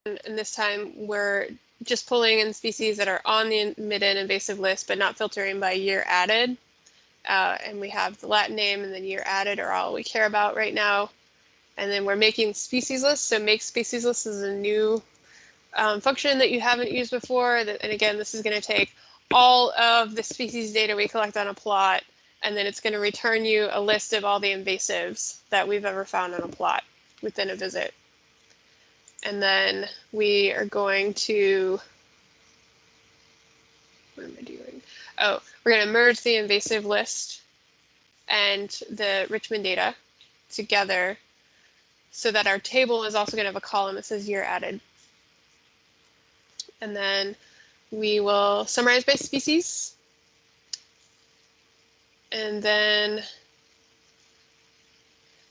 and this time we're just pulling in species that are on the emitted invasive list, but not filtering by year added. And we have the Latin name and then year added are all we care about right now. And then we're making species lists. So make species list is a new function that you haven't used before. And again, this is going to take all of the species data we collect on a plot, and then it's going to return you a list of all the invasives that we've ever found on a plot within a visit. And then we are going to, what am I doing? Oh, we're going to merge the invasive list and the Richmond data together so that our table is also going to have a column that says year added. And then we will summarize by species. And then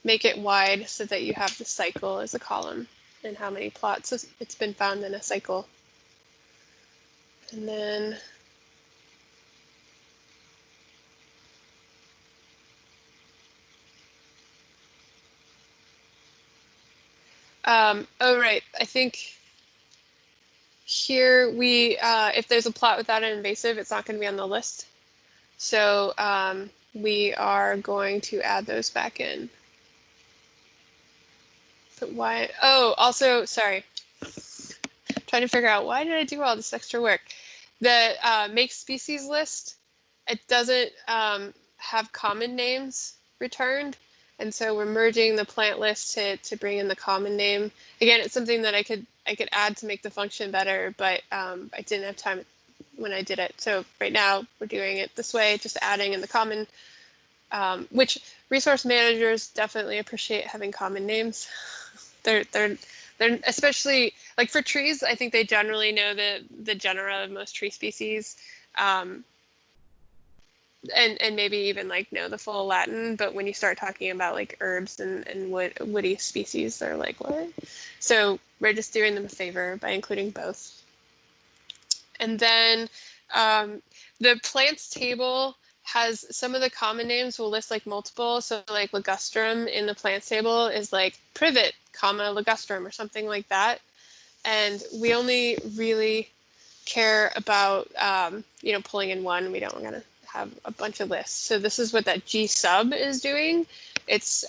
make it wide so that you have the cycle as a column and how many plots it's been found in a cycle. And then oh, right. I think here we, if there's a plot without an invasive, it's not going to be on the list. So we are going to add those back in. But why? Oh, also, sorry. I'm trying to figure out why did I do all this extra work? The make species list, it doesn't have common names returned. And so we're merging the plant list to bring in the common name. Again, it's something that I could add to make the function better, but I didn't have time when I did it. So right now we're doing it this way, just adding in the common, which resource managers definitely appreciate having common names. They're especially like for trees, I think they generally know the genera of most tree species. And maybe even like know the full Latin, but when you start talking about like herbs and woody species, they're like, what? So we're just doing them a favor by including both. And then the plants table has some of the common names will list like multiple. So like ligustrum in the plants table is like privet, comma, ligustrum or something like that. And we only really care about, you know, pulling in one. We don't want to have a bunch of lists. So this is what that G sub is doing. It's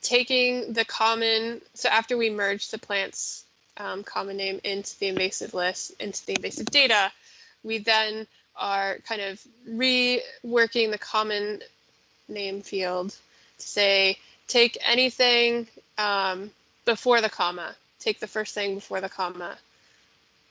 taking the common, so after we merge the plant's common name into the invasive list, into the invasive data, we then are kind of reworking the common name field to say, take anything before the comma, take the first thing before the comma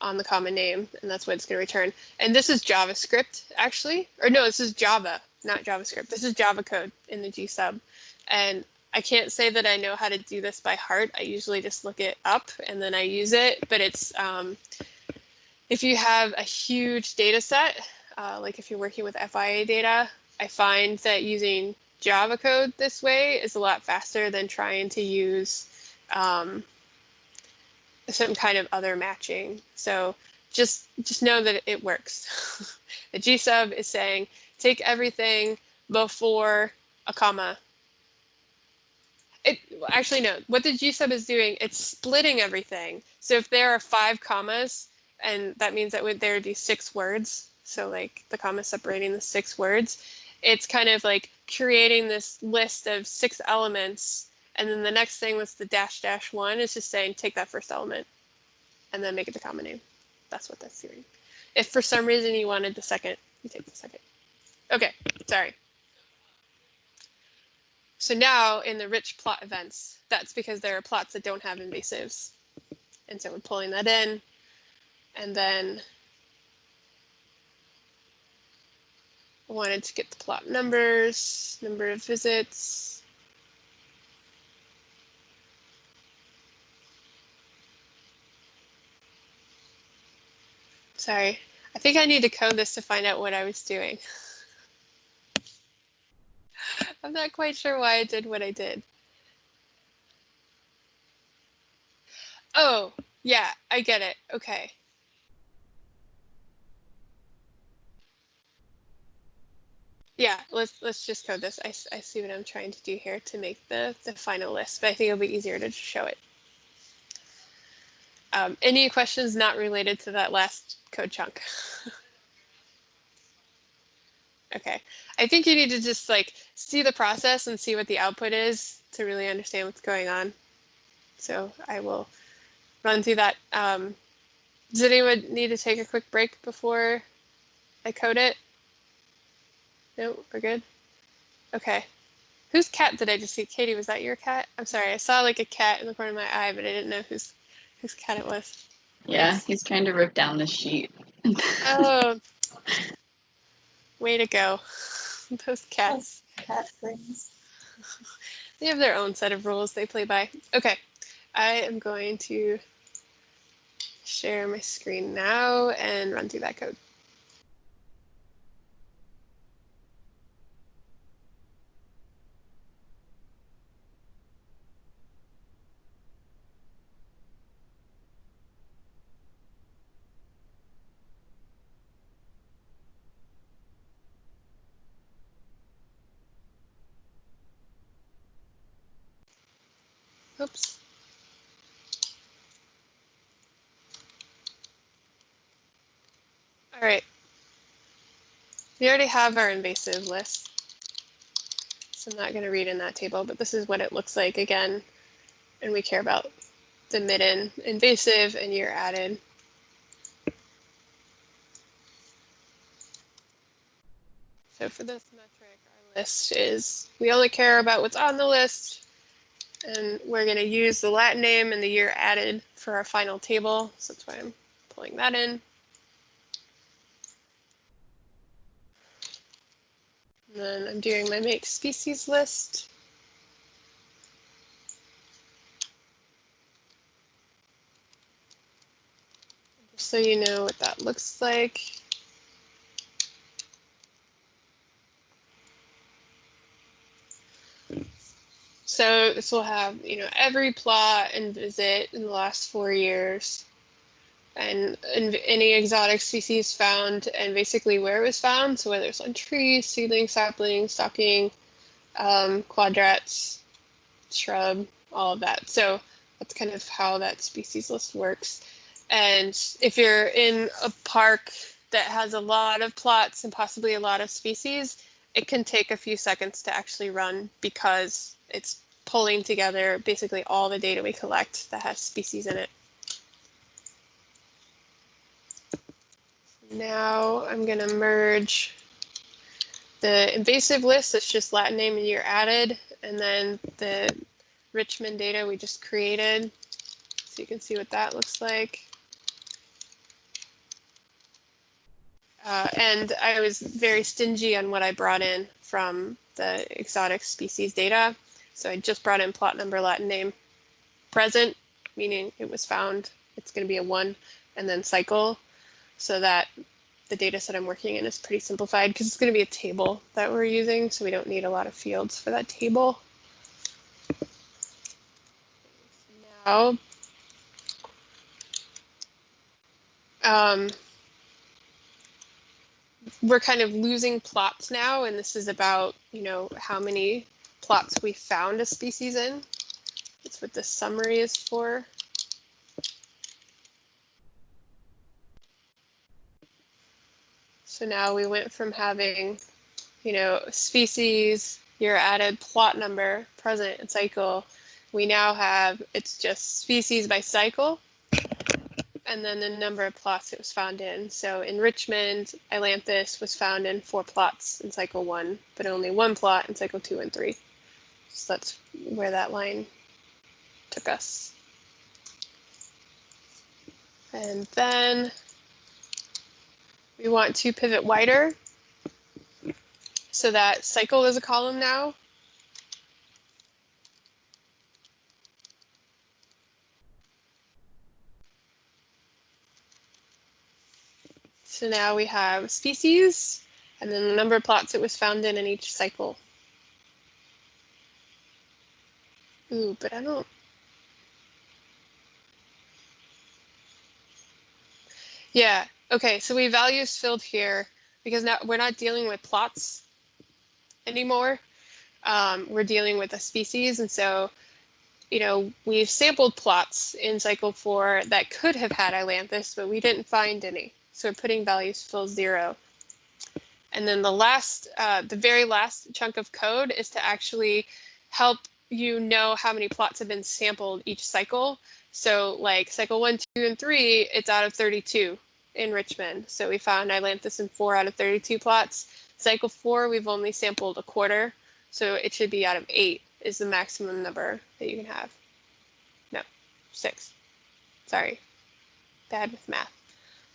on the common name, and that's what it's going to return. And this is JavaScript, actually. Or no, this is Java, not JavaScript. This is Java code in the G sub. And I can't say that I know how to do this by heart. I usually just look it up and then I use it. But it's, if you have a huge data set, like if you're working with FIA data, I find that using Java code this way is a lot faster than trying to use some kind of other matching. So just know that it works. The G sub is saying, take everything before a comma. Actually, no, what the G sub is doing, it's splitting everything. So if there are 5 commas, and that means that there would be 6 words, so like the comma separating the 6 words, it's kind of like creating this list of 6 elements. And then the next thing with the --1 is just saying, take that first element and then make it the common name. That's what that's doing. If for some reason you wanted the second, you take the second. Okay, sorry. So now in the rich plot events, that's because there are plots that don't have invasives. And so we're pulling that in. And then I wanted to get the plot numbers, number of visits. Sorry, I think I need to code this to find out what I was doing. I'm not quite sure why I did what I did. Oh, yeah, I get it. Okay. Yeah, let's just code this. I see what I'm trying to do here to make the final list, but I think it'll be easier to show it. Any questions not related to that last code chunk? Okay, I think you need to just like see the process and see what the output is to really understand what's going on. So I will run through that. Does anyone need to take a quick break before I code it? No, we're good. Okay. Whose cat did I just see? Katie, was that your cat? I'm sorry, I saw like a cat in the corner of my eye, but I didn't know whose cat it was. Yeah, Nice. he's trying to rip down the sheet. Oh, way to go. Those cats. Cat things. They have their own set of rules they play by. Okay, I am going to share my screen now and run through that code. Oops. All right. We already have our invasive list, so I'm not going to read in that table, but this is what it looks like again. And we care about the midden invasive and year added. So for this metric, our list is, we only care about what's on the list, and we're going to use the Latin name and the year added for our final table. So that's why I'm pulling that in. And then I'm doing my make species list. Just so you know what that looks like. So this will have, every plot and visit in the last 4 years, and any exotic species found, and basically where it was found. So whether it's on trees, seedlings, saplings, stocking, quadrats, shrub, all of that. So that's kind of how that species list works. And if you're in a park that has a lot of plots and possibly a lot of species, it can take a few seconds to actually run because it's pulling together basically all the data we collect that has species in it. Now I'm going to merge the invasive list, that's just Latin name and year added, and then the Richmond data we just created. So you can see what that looks like. And I was very stingy on what I brought in from the exotic species data. So I just brought in plot number, Latin name, present, meaning it was found. It's going to be a 1, and then cycle, so that the data set I'm working in is pretty simplified because it's going to be a table that we're using, so we don't need a lot of fields for that table. Now, we're kind of losing plots now, and this is about, how many plots we found a species in. That's what this summary is for. So now we went from having, species, year added, plot number, present, and cycle. We now have, it's just species by cycle, and then the number of plots it was found in. So in Richmond, Ailanthus was found in 4 plots in cycle 1, but only 1 plot in cycle 2 and 3. So that's where that line took us. And then we want to pivot wider so that cycle is a column now. So now we have species, and then the number of plots it was found in each cycle. Ooh, but I don't. Yeah, okay, so we values filled here because now we're not dealing with plots anymore. We're dealing with a species, and so, we've sampled plots in cycle 4 that could have had ailanthus, but we didn't find any. So we're putting values fill 0. And then the very last chunk of code is to actually help you know how many plots have been sampled each cycle. So like cycle 1, 2, and 3, it's out of 32 in Richmond. So we found ailanthus in 4 out of 32 plots. Cycle 4, we've only sampled a quarter. So it should be out of 8 is the maximum number that you can have. No, 6. Sorry, bad with math.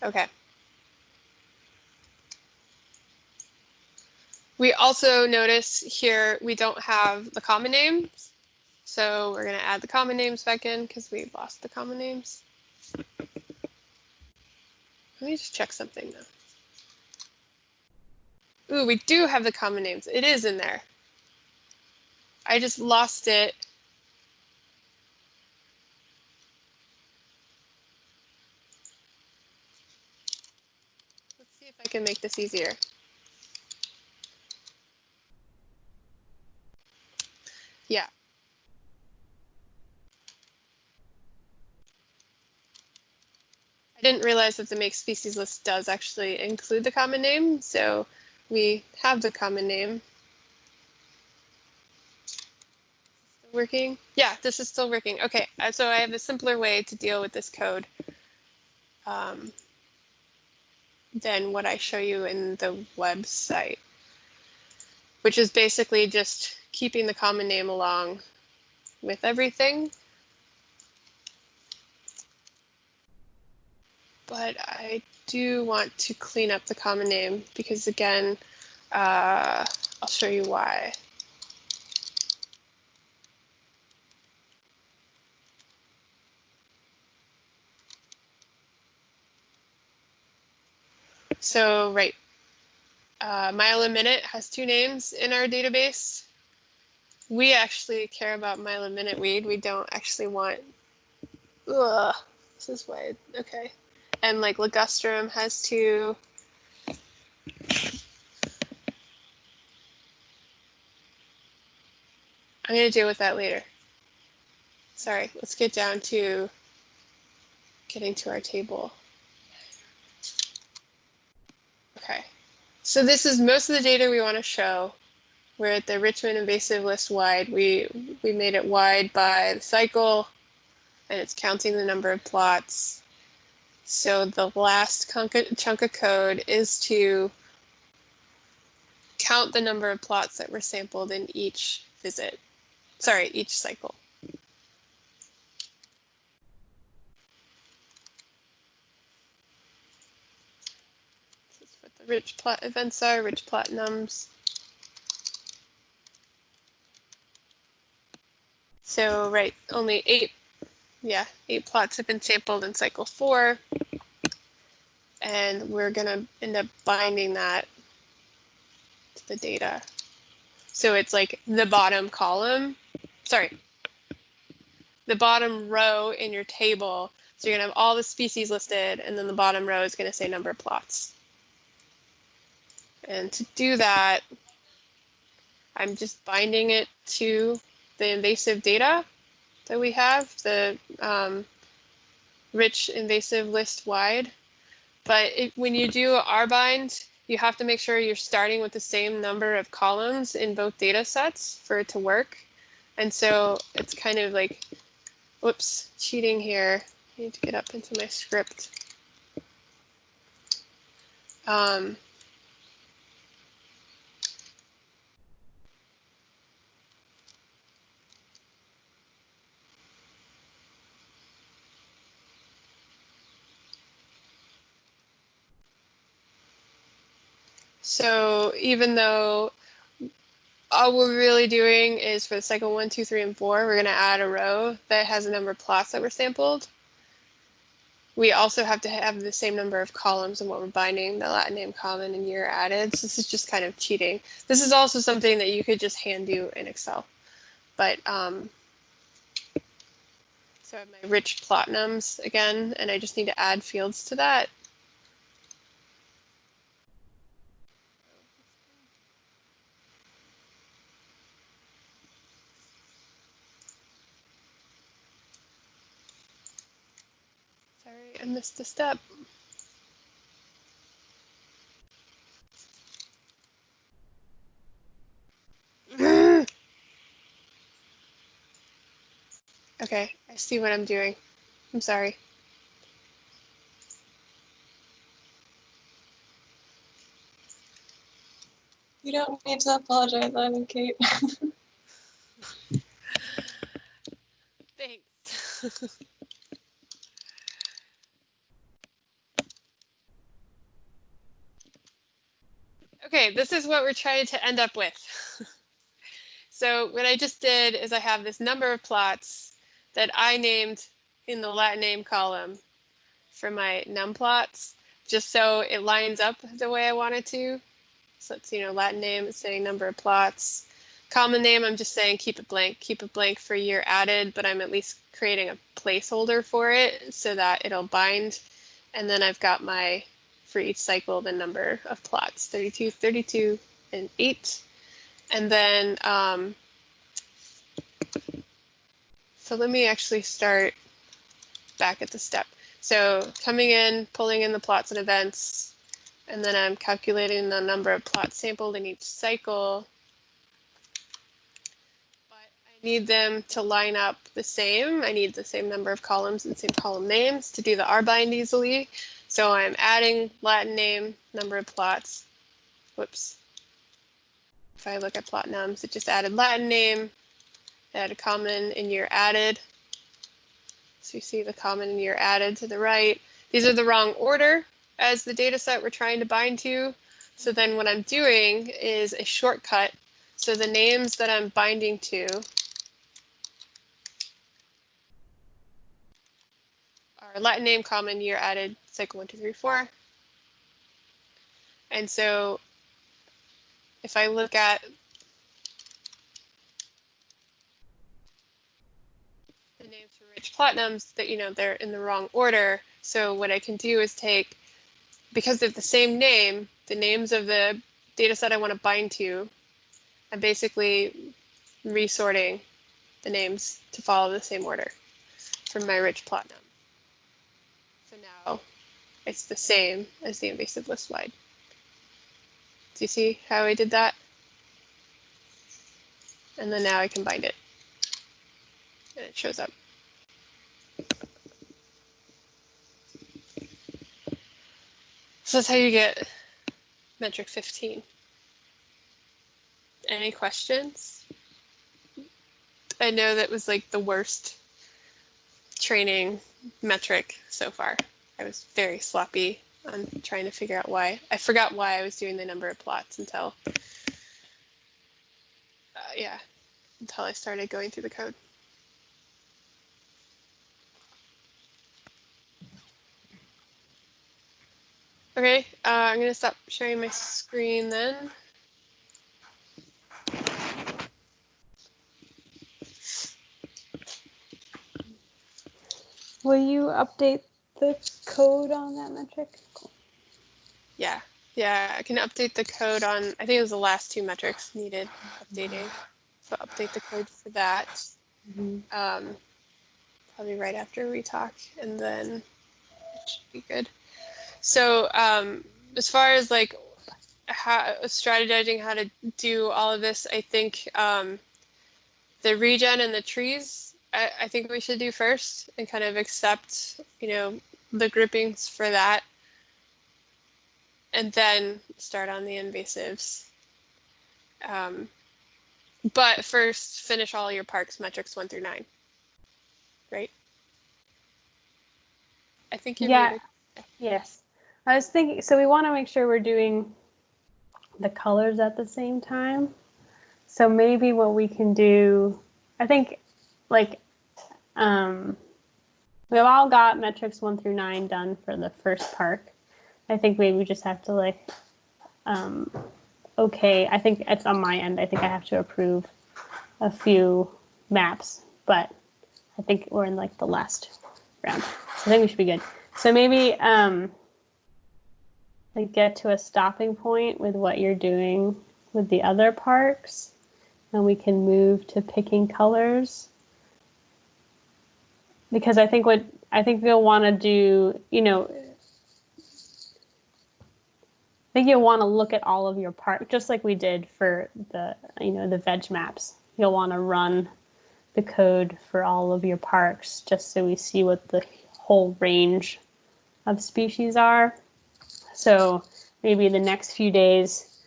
Okay. We also notice here we don't have the common names. So we're going to add the common names back in because we lost the common names. Let me just check something though. Ooh, we do have the common names. It is in there. I just lost it. Let's see if I can make this easier. Yeah. I didn't realize that the make species list does actually include the common name, so we have the common name. Still working? Yeah, this is still working. Okay, so I have a simpler way to deal with this code than what I show you in the website, which is basically just keeping the common name along with everything. But I do want to clean up the common name because, again, I'll show you why. So, right, mile a minute has 2 names in our database. We actually care about mile a minute weed. We don't actually want, this is why, okay. And like ligustrum has 2. I'm going to deal with that later. Sorry, let's get down to getting to our table. Okay, so this is most of the data we want to show. We're at the Richmond invasive list wide. We made it wide by the cycle, and it's counting the number of plots. So the last chunk of code is to count the number of plots that were sampled in each visit. Sorry, each cycle. This is what the rich plot events are, rich plot nums. So right, only 8 plots have been sampled in cycle 4. And we're gonna end up binding that to the data. So it's like the bottom column, sorry, the bottom row in your table. So you're gonna have all the species listed, and then the bottom row is gonna say number of plots. And to do that, I'm just binding it to the invasive data that we have, the rich invasive list wide. But when you do rbind, you have to make sure you're starting with the same number of columns in both data sets for it to work. And so it's kind of like, whoops, cheating here. I need to get up into my script. So even though all we're really doing is for the cycle 1, 2, 3, and 4, we're going to add a row that has a number of plots that were sampled. We also have to have the same number of columns in what we're binding, the Latin name, common, and year added. So this is just kind of cheating. This is also something that you could just hand do in Excel. But so I have my rich plot nums again, and I just need to add fields to that. I missed a step. Okay, I see what I'm doing. I'm sorry. You don't need to apologize, Ivan, Kate. Thanks. Okay, this is what we're trying to end up with. So what I just did is I have this number of plots that I named in the Latin name column for my num plots, just so it lines up the way I want it to. So it's, Latin name, it's saying number of plots. Common name, I'm just saying keep it blank for year added, but I'm at least creating a placeholder for it so that it'll bind. And then I've got for each cycle, the number of plots, 32, 32, and 8. And then, so let me actually start back at the step. So coming in, pulling in the plots and events, and then I'm calculating the number of plots sampled in each cycle. But I need them to line up the same. I need the same number of columns and same column names to do the rbind easily. So I'm adding Latin name, number of plots. Whoops. If I look at plot nums, it just added Latin name, added common and year added. So you see the common and year added to the right. These are the wrong order as the data set we're trying to bind to. So then what I'm doing is a shortcut. So the names that I'm binding to are Latin name, common, year added, cycle 1, 2, 3, 4. And so if I look at the names for rich platinums, that they're in the wrong order. So what I can do is take, because they're the same name, the names of the data set I want to bind to, I'm basically resorting the names to follow the same order from my rich platinum. So now it's the same as the invasive list wide. Do you see how I did that? And then now I can bind it. And it shows up. So that's how you get metric 15. Any questions? I know that was like the worst training metric so far. I was very sloppy on trying to figure out why. I forgot why I was doing the number of plots until, until I started going through the code. Okay, I'm going to stop sharing my screen then. Will you update the code on that metric? Yeah, I can update the code on, I think it was the last 2 metrics needed updating. So I'll update the code for that. Probably right after we talk, and then it should be good. So as far as like strategizing how to do all of this, I think the regen and the trees, I think we should do first and kind of accept, the groupings for that. And then start on the invasives. But first, finish all your parks metrics 1 through 9. Right? I think you're muted. Yes. I was thinking, so we want to make sure we're doing the colors at the same time. So maybe what we can do, I think, like, we've all got metrics 1 through 9 done for the first park. I think maybe we just have to like, okay, I think it's on my end. I think I have to approve a few maps, but I think we're in like the last round. So I think we should be good. So maybe like get to a stopping point with what you're doing with the other parks, and we can move to picking colors. because I think you'll want to do, I think you'll want to look at all of your park, just like we did for the, the veg maps. You'll want to run the code for all of your parks just so we see what the whole range of species are. So maybe the next few days,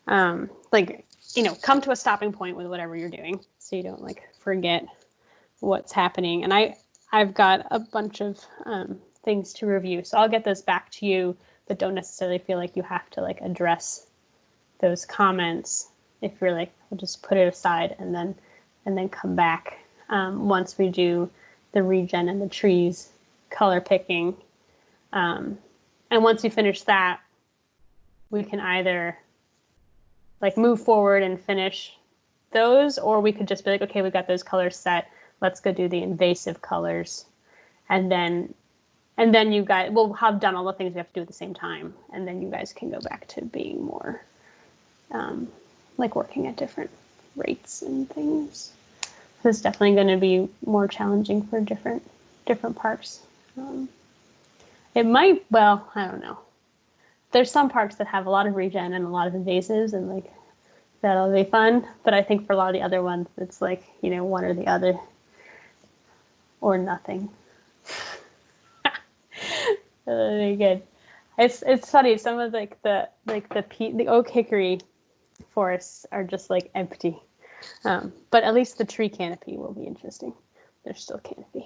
come to a stopping point with whatever you're doing so you don't forget what's happening. And I've got a bunch of things to review. So I'll get those back to you, but don't necessarily feel like you have to address those comments. If you're we'll just put it aside and then come back once we do the regen and the trees color picking. And once you finish that, we can either move forward and finish those, or we could just be okay, we got those colors set. Let's go do the invasive colors. And then you guys will have done all the things we have to do at the same time. And then you guys can go back to being more working at different rates and things. It's definitely going to be more challenging for different parks. It might, well, I don't know. There's some parks that have a lot of regen and a lot of invasives, and that'll be fun. But I think for a lot of the other ones, it's one or the other, or nothing. Really good. It's funny. Some of the oak hickory forests are just empty. But at least the tree canopy will be interesting. There's still canopy.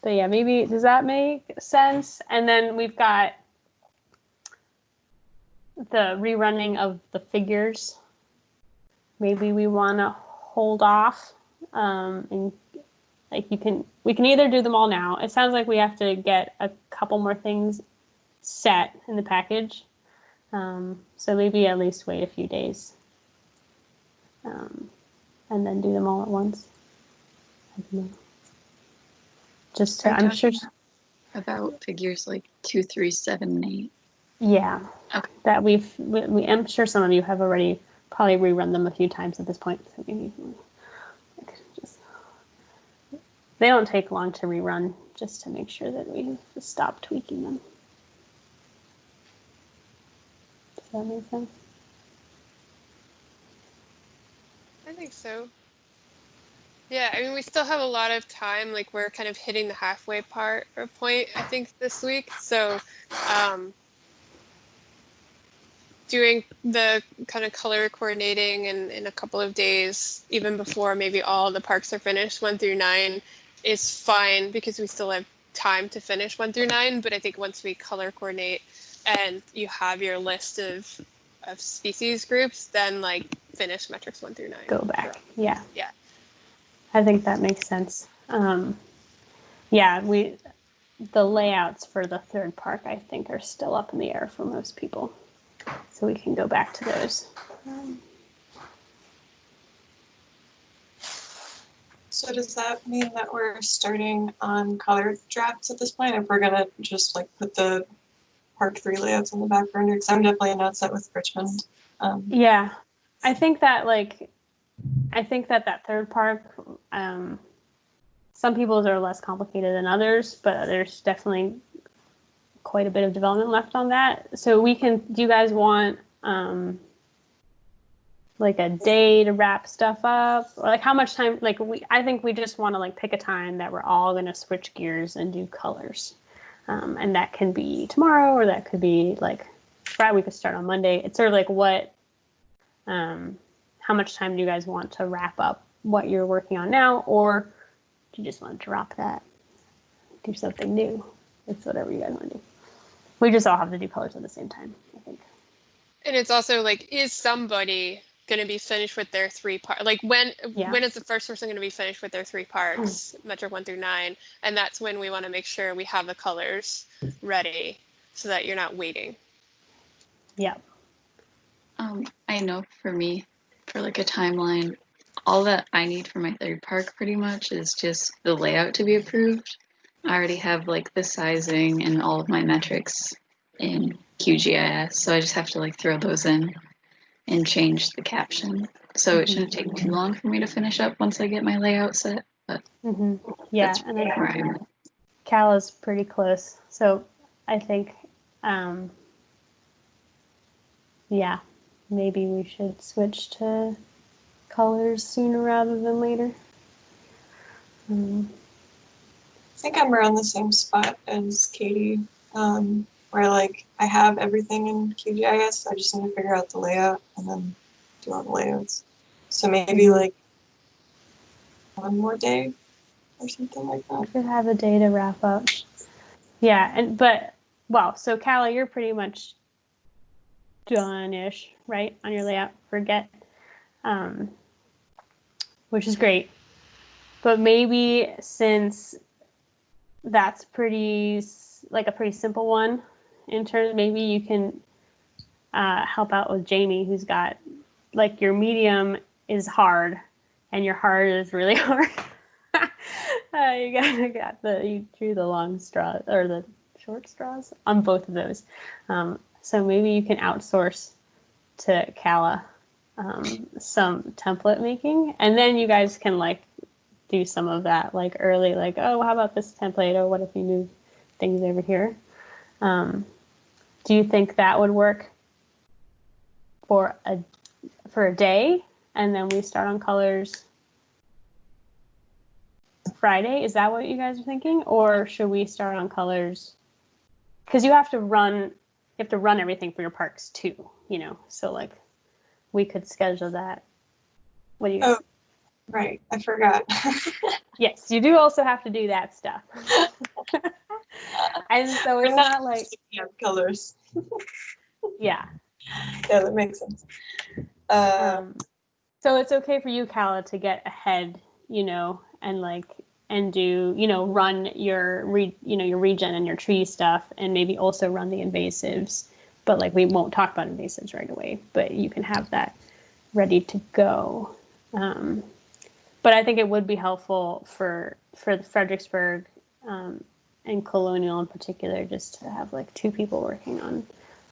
But yeah, maybe, does that make sense? And then we've got the rerunning of the figures. Maybe we want to hold off. And we can either do them all now. It sounds like we have to get a couple more things set in the package. So maybe at least wait a few days. And then do them all at once. I don't know. Just to, I'm sure about figures 2, 3, 7, and 8. Yeah. Okay. That I'm sure some of you have already probably rerun them a few times at this point. So maybe they don't take long to rerun, just to make sure that we stop tweaking them. Does that make sense? I think so. Yeah, I mean, we still have a lot of time. We're kind of hitting the halfway point, I think, this week. So, doing the kind of color coordinating in a couple of days, even before maybe all the parks are finished, 1 through 9, is fine because we still have time to finish 1 through 9. But I think once we color coordinate and you have your list of species groups, then finish metrics 1 through 9. Go back. Yeah. Yeah. I think that makes sense. Yeah, the layouts for the third park, I think, are still up in the air for most people. So we can go back to those. So does that mean that we're starting on colored drafts at this point? If we're gonna just put the Park 3 layouts on the back burner? Because I'm definitely not set with Richmond. Yeah, I think that that third park, some people's are less complicated than others, but there's definitely quite a bit of development left on that. So do you guys want a day to wrap stuff up? Or how much time, I think we just want to pick a time that we're all going to switch gears and do colors. And that can be tomorrow, or that could be Friday. We could start on Monday. It's sort of what, how much time do you guys want to wrap up what you're working on now, or do you just want to drop that, do something new? It's whatever you guys want to do. We just all have to do colors at the same time, I think. And it's also is somebody going to be finished with their 3 parts? When is the first person going to be finished with their 3 parks, metric 1 through 9? And that's when we want to make sure we have the colors ready so that you're not waiting. Yeah. I know for me, for a timeline, all that I need for my third park pretty much is just the layout to be approved. I already have the sizing and all of my metrics in QGIS, so I just have to throw those in and change the caption. So it shouldn't take too long for me to finish up once I get my layout set. Mm-hmm. Yeah, That's and I where I'm at. Cal is pretty close. So I think, yeah, maybe we should switch to colors sooner rather than later. I think I'm around the same spot as Katie, where like I have everything in QGIS. I just need to figure out the layout and then do all the layouts. So maybe like one more day or something like that. Could have a day to wrap up. Yeah, so Callie, you're pretty much done-ish, right, on your layout for Get, which is great. But maybe since that's a pretty simple one in terms, maybe you can help out with Jamie, who's got like your medium is hard and your hard is really hard. You drew the long straw or the short straws on both of those. So maybe you can outsource to Kala some template making, and then you guys can like do some of that like early, like, oh, how about this template? Oh, what if you move things over here? Do you think that would work for a day, and then we start on colors Friday? Is that what you guys are thinking, or should we start on colors? Because you have to run everything for your parks too, So like, we could schedule that. What do you guys? Oh, right. I forgot. Yes, you do also have to do that stuff. And so it's not like colors. Yeah. Yeah, that makes sense. So it's okay for you, Kala, to get ahead, and do, run your regen and your tree stuff, and maybe also run the invasives. But like, we won't talk about invasives right away, but you can have that ready to go. But I think it would be helpful for the Fredericksburg and Colonial in particular, just to have like two people working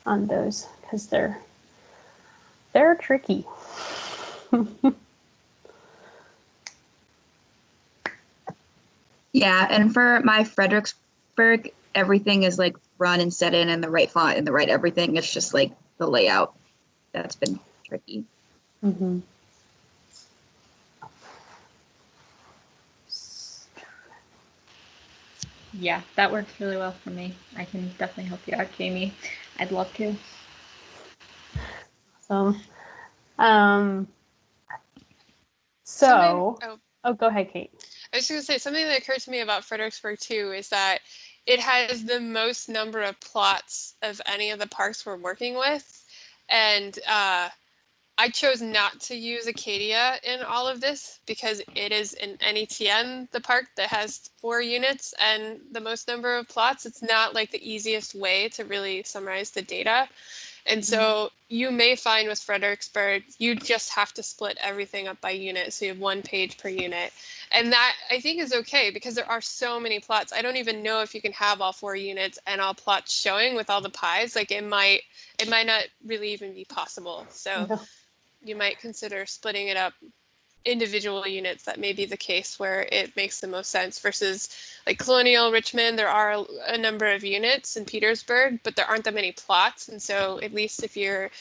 on those, because they're tricky. Yeah, and for my Fredericksburg, everything is like run and set in the right font and the right everything. It's just like the layout that's been tricky. Mm-hmm. Yeah, that works really well for me. I can definitely help you out, Jamie. I'd love to. So, go ahead, Kate. I was going to say, something that occurred to me about Fredericksburg too is that it has the most number of plots of any of the parks we're working with. And I chose not to use Acadia in all of this because it is in NETN, the park that has 4 units and the most number of plots. It's not like the easiest way to really summarize the data. And so you may find with Fredericksburg, you just have to split everything up by unit. So you have 1 page per unit. And that I think is okay because there are so many plots. I don't even know if you can have all 4 units and all plots showing with all the pies. Like it might not really even be possible. So you might consider splitting it up individual units. That may be the case where it makes the most sense versus like Colonial, Richmond. There are a number of units in Petersburg, but there aren't that many plots. And so at least if you're,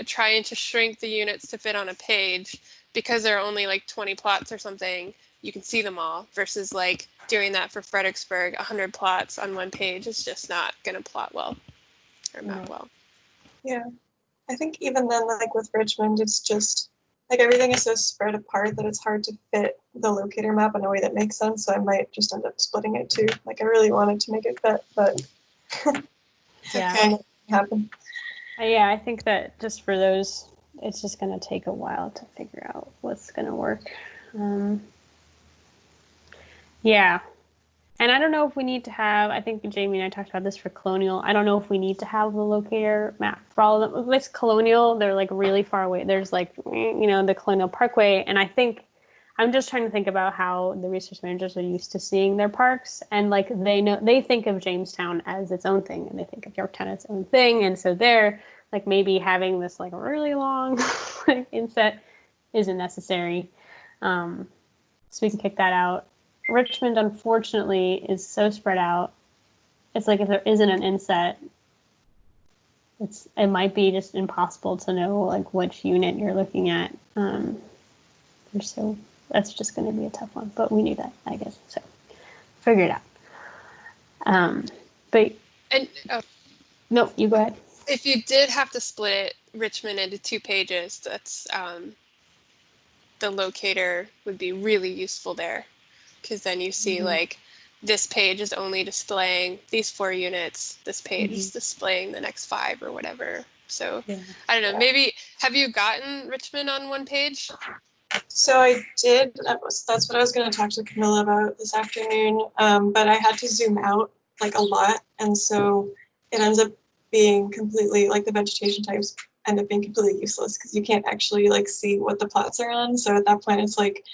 trying to shrink the units to fit on a page, because there are only like 20 plots or something, you can see them all versus like doing that for Fredericksburg, 100 plots on 1 page is just not going to plot well or map well. Yeah. I think even then, like with Richmond, it's just like everything is so spread apart that it's hard to fit the locator map in a way that makes sense. So I might just end up splitting it too. Like I really wanted to make it fit, but yeah, kind of happen. Yeah, I think that just for those, it's just going to take a while to figure out what's going to work. Yeah. And I don't know if we need to have, I think Jamie and I talked about this for Colonial. I don't know if we need to have the locator map for all of them. With Colonial, they're like really far away. There's like, the Colonial Parkway. And I think, I'm just trying to think about how the research managers are used to seeing their parks. And like, they think of Jamestown as its own thing, and they think of Yorktown as its own thing. And so they're like, maybe having this like really long like inset isn't necessary. so we can kick that out. Richmond, unfortunately, is so spread out. It's like if there isn't an inset, it might be just impossible to know like which unit you're looking at. So that's just going to be a tough one, but we knew that, I guess. So figure it out. But And no, you go ahead. if you did have to split Richmond into 2 pages, that's the locator would be really useful there, because then you see like this page is only displaying these 4 units, this page is displaying the next 5 or whatever. So Yeah. I don't know, maybe have you gotten Richmond on 1 page? So I did, that's what I was going to talk to Camilla about this afternoon, but I had to zoom out like a lot, and so it ends up being completely, like the vegetation types end up being completely useless because you can't actually like see what the plots are on. So at that point it's like,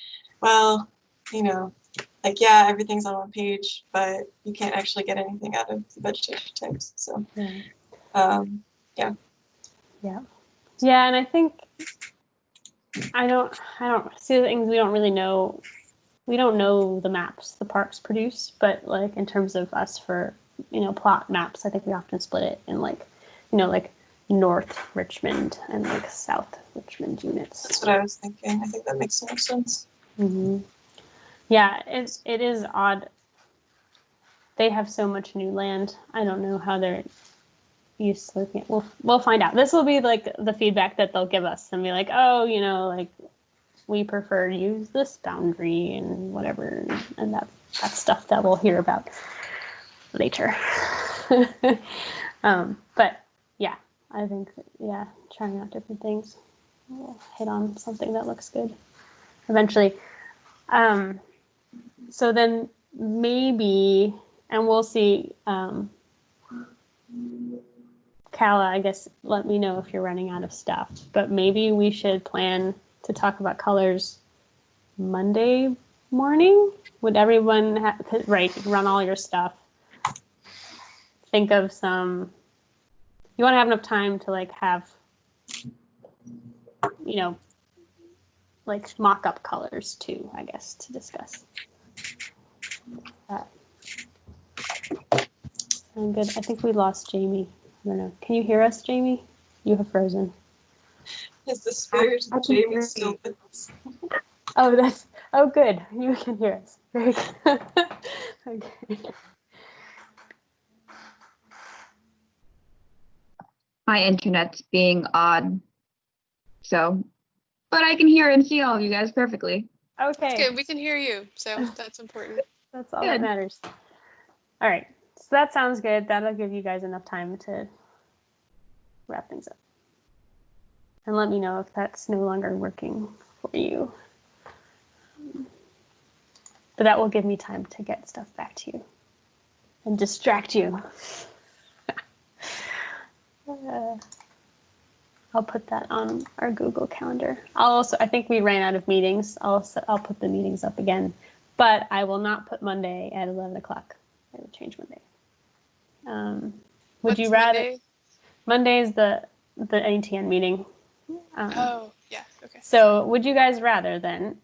well, you know, like yeah, everything's on 1 page, but you can't actually get anything out of the vegetation types. So Yeah, and I think I don't see the things we don't really know. We don't know the maps the parks produce, but like in terms of us for, plot maps, I think we often split it in like, like North Richmond and like South Richmond units. that's what I was thinking. I think that makes so much sense. Yeah, it is odd. They have so much new land. I don't know how they're used to looking at. We'll find out. This will be like the feedback that they'll give us and be like, oh, like we prefer to use this boundary and whatever, and that's stuff that we'll hear about later. But yeah, I think trying out different things. We'll hit on something that looks good eventually. So then maybe, and we'll see. Kala, I guess, let me know if you're running out of stuff. But maybe we should plan to talk about colors Monday morning. Would everyone run all your stuff? Think of some. You want to have enough time to like have, like mock up colors too, I guess, to discuss. Sound good? I think we lost Jamie. I don't know. Can you hear us, Jamie? You have frozen. Is the spirit of Jamie still with us? Oh, good. You can hear us. Very good. Okay. My internet's being odd. So, but I can hear and see all of you guys perfectly. Okay. Good, we can hear you, so that's important. That's all that matters. All right. So that sounds good. That'll give you guys enough time to wrap things up. And let me know if that's no longer working for you. But that will give me time to get stuff back to you and distract you. I'll put that on our Google Calendar. I think we ran out of meetings. I'll put the meetings up again, but I will not put Monday at 11 o'clock. I will change Monday. Would you rather? Monday? Monday is the ATN meeting. Oh, yeah, okay. So would you guys rather then?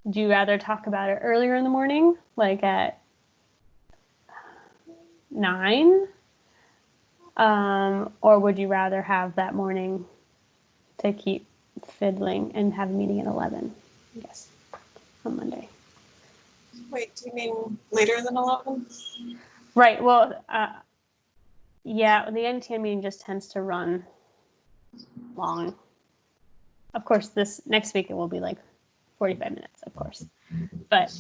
Would you rather talk about it earlier in the morning, like at 9? Or would you rather have that morning to keep fiddling and have a meeting at 11? Yes, on Monday. Wait, do you mean later than 11? Right. Well, yeah, the NTN meeting just tends to run long. Of course, this next week it will be like 45 minutes, of course. But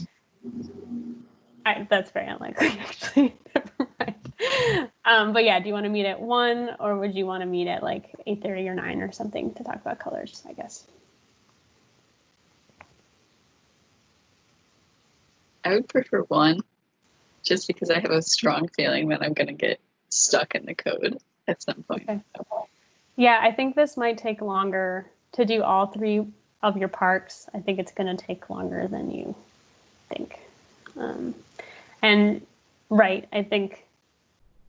that's very unlikely, actually. Never mind. But yeah, do you want to meet at 1 or would you want to meet at like 8:30 or 9 or something to talk about colors, I guess? I would prefer 1, just because I have a strong feeling that I'm going to get stuck in the code at some point. Okay. Yeah, I think this might take longer to do all 3 of your parks. I think it's going to take longer than you think. And right, I think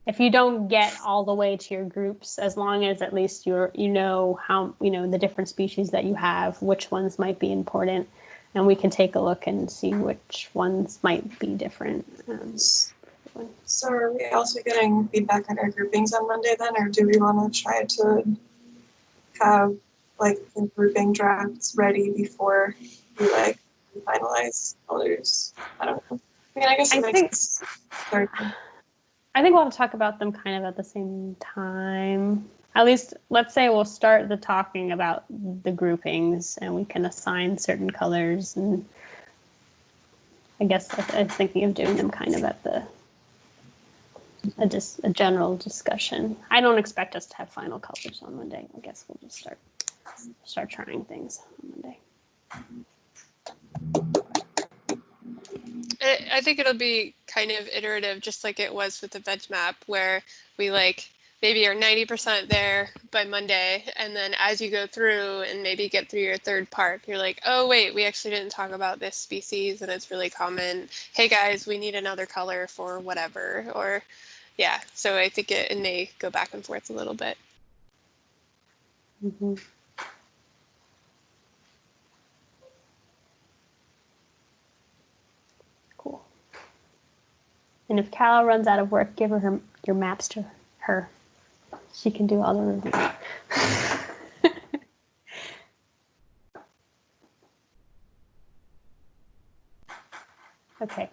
if you don't get all the way to your groups, as long as at least you know how, the different species that you have, which ones might be important, and we can take a look and see which ones might be different. So are we also getting feedback on our groupings on Monday then, or do we want to try to have like the grouping drafts ready before we like finalize colors? I don't know. I mean, I guess it makes sense. Sorry. I think we'll have to talk about them kind of at the same time. At least, let's say we'll start the talking about the groupings, and we can assign certain colors. And I guess I'm thinking of doing them kind of at a general discussion. I don't expect us to have final colors on Monday. I guess we'll just start trying things on Monday. I think it'll be kind of iterative, just like it was with the veg map, where we like maybe are 90% there by Monday, and then as you go through and maybe get through your third park, you're like, oh wait, we actually didn't talk about this species and it's really common. Hey guys, we need another color for whatever. Or yeah, so I think it may go back and forth a little bit. Mm-hmm. Cool. And if Cal runs out of work, give her your maps to her. She can do all the reviews. Okay.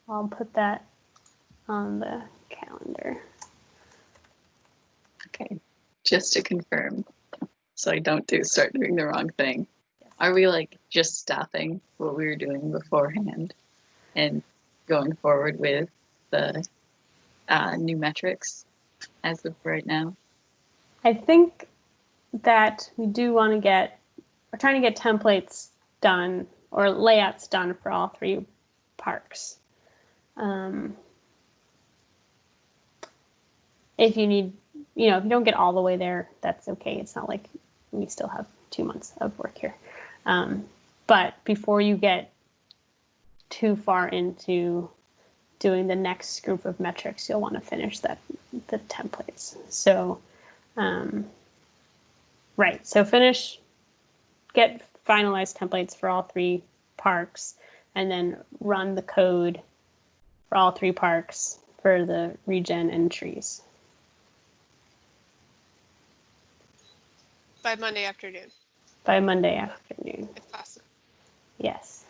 I'll put that on the calendar. Okay, just to confirm, so I don't start doing the wrong thing. Are we like just stopping what we were doing beforehand and going forward with the new metrics as of right now? I think that we do want to we're trying to get templates done or layouts done for all 3 parks. If you need, if you don't get all the way there, that's okay. It's not like we still have 2 months of work here. But before you get too far into doing the next group of metrics, you'll want to finish the templates. So, right. So get finalized templates for all 3 parks, and then run the code for all 3 parks for the regen and trees. By Monday afternoon. By Monday afternoon. If possible. Yes.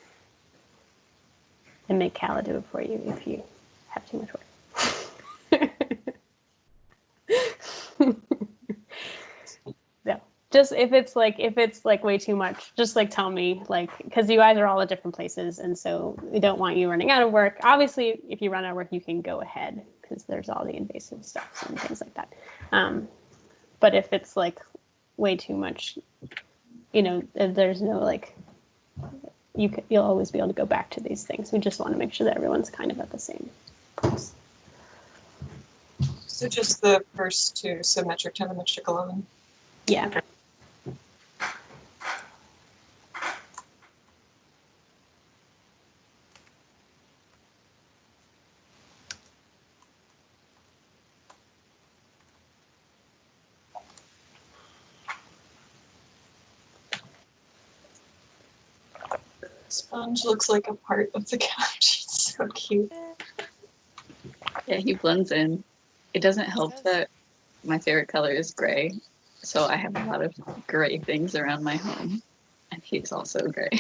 And make Calla do it for you if you have too much work. No. Just if it's like way too much, just like tell me, like, because you guys are all at different places, and so we don't want you running out of work. Obviously, if you run out of work, you can go ahead because there's all the invasive stuff and things like that. But if it's like way too much, if there's no like, you'll always be able to go back to these things. We just want to make sure that everyone's kind of at the same place. So just the first 2, so metric 10 and metric 11. Yeah. Sponge looks like a part of the couch. It's so cute. Yeah, he blends in. It doesn't help that my favorite color is gray, so I have a lot of gray things around my home, and he's also gray.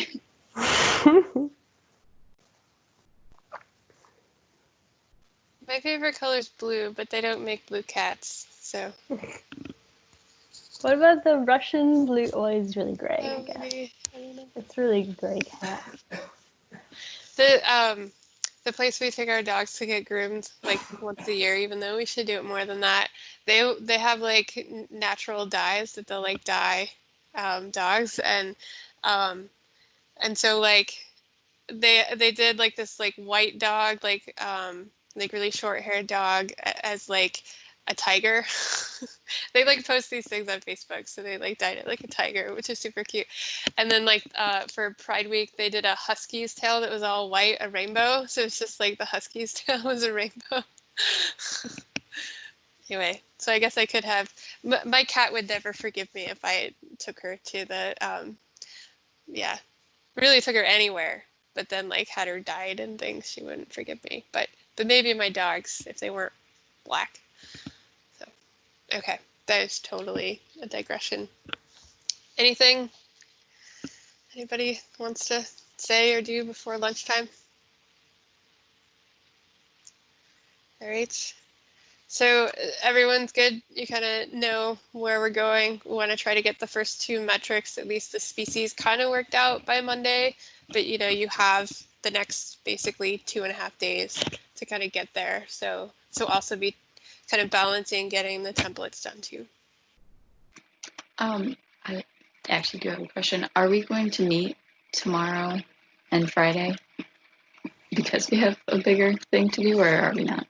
My favorite color is blue, but they don't make blue cats, so. What about the Russian blue? Oh, it's really gray, I guess. Maybe, I don't know. It's really gray cat. The place we take our dogs to get groomed like once a year, even though we should do it more than that. They have like natural dyes that they'll like dye dogs, and so like they did like this like white dog, like really short haired dog as like a tiger. They like post these things on Facebook, so they like dyed it like a tiger, which is super cute. And then like for Pride Week, they did a husky's tail that was all white, a rainbow. So it's just like the husky's tail was a rainbow. Anyway, so I guess I could have. My cat would never forgive me if I took her to the really took her anywhere, but then like had her died and things, she wouldn't forgive me. But maybe my dogs if they weren't black. So okay, that is totally a digression. Anything anybody wants to say or do before lunchtime? All right. So everyone's good. You kind of know where we're going. We want to try to get the first two metrics, at least the species, kind of worked out by Monday. But you have the next basically 2.5 days to kind of get there. So also be kind of balancing getting the templates done too. I actually do have a question. Are we going to meet tomorrow and Friday because we have a bigger thing to do, or are we not?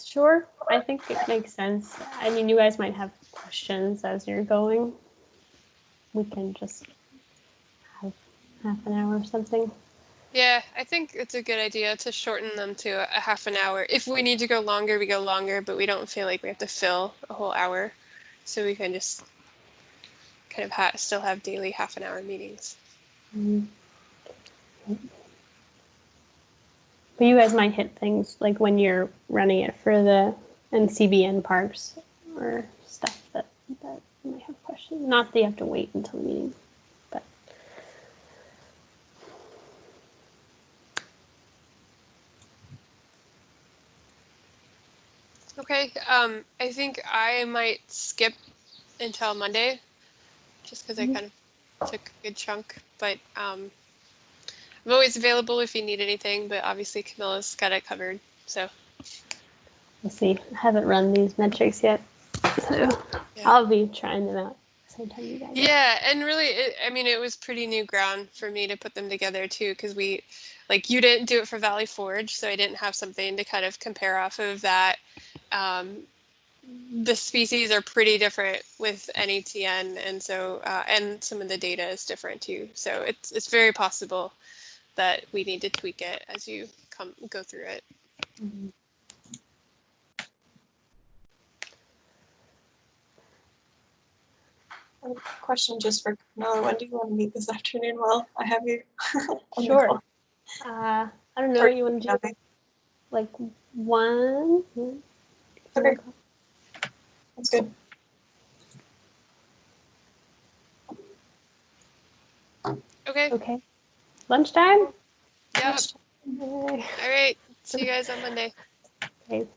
Sure. I think it makes sense. I mean, you guys might have questions as you're going. We can just have half an hour or something. Yeah, I think it's a good idea to shorten them to a half an hour. If we need to go longer, we go longer, but we don't feel like we have to fill a whole hour. So we can just kind of still have daily half an hour meetings. But you guys might hit things like when you're running it for the NCBN parks or stuff that you might have questions. Not that you have to wait until the meeting, but. Okay, I think I might skip until Monday, just because I kind of took a good chunk. But I'm always available if you need anything. But obviously Camilla's got it covered. So We'll see. I haven't run these metrics yet, so yeah. I'll be trying them out same time you guys. Yeah, and really, it was pretty new ground for me to put them together too, because you didn't do it for Valley Forge, so I didn't have something to kind of compare off of that. The species are pretty different with NETN, and so and some of the data is different too. So it's very possible that we need to tweak it as you go through it. Mm-hmm. A question just for Camilla. When do you want to meet this afternoon? Well, I have you. on the Sure. call. I don't know. Or- You want to do okay. like one? Okay. That's good. Okay. Okay. Lunchtime? Yep. Okay. All right. See you guys on Monday. Okay.